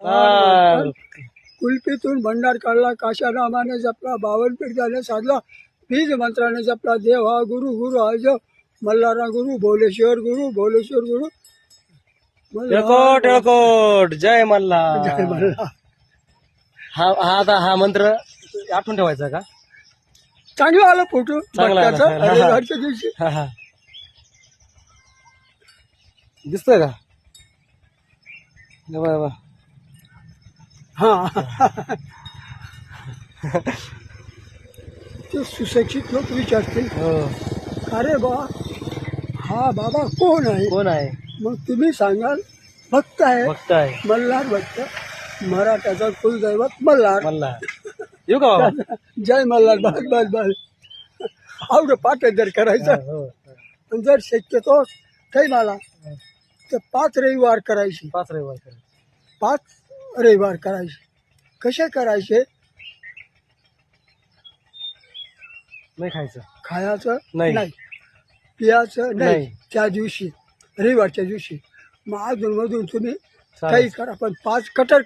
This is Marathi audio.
हा. कुल्फीतून भंडार काढला, काशा नामाने जपला, 52 पीठ झाले साधला, बीज मंत्राने जपला, देव हा गुरु, गुरु हा जो, मल्हारा गुरु, भोलेश्वर गुरु, भोलेश्वर गुरु, टिळकोट टिळकोट, जय मल्हार. जय मल्हार. हा मंत्र आठवून ठेवायचा का? चांगला आला फोटो चांगला आला, भक्ताचा, चांगला. रविवारच्या दिवशी. हा हा, दिसतोय का? बरं, बरं. हा ते सुशिक्षित लोक विचारतील, हो. अरे बा हा बाबा कोण आहे? कोण आहे? मग तुम्ही सांगाल भक्त आहे, भक्त आहे मल्हार भक्त, मराठाचा कुलदैवत मल्हार. मल्हार. येऊ का बाबा? जय मल्हार. बस बस बस आवडं पाठ जर करायचं, हो. पण जर शक्यतो काही मला तर 5 रविवार करायचे, 5 रविवार करा. 5 रविवार करायचे. कसे करायचे? नाही खायचं. खायचं नाही. नाही, पियाचं नाही नाही. त्या दिवशी, रविवारच्या दिवशी. मग अजून मधून तुम्ही चालेल. काही करा, पण 5 कटर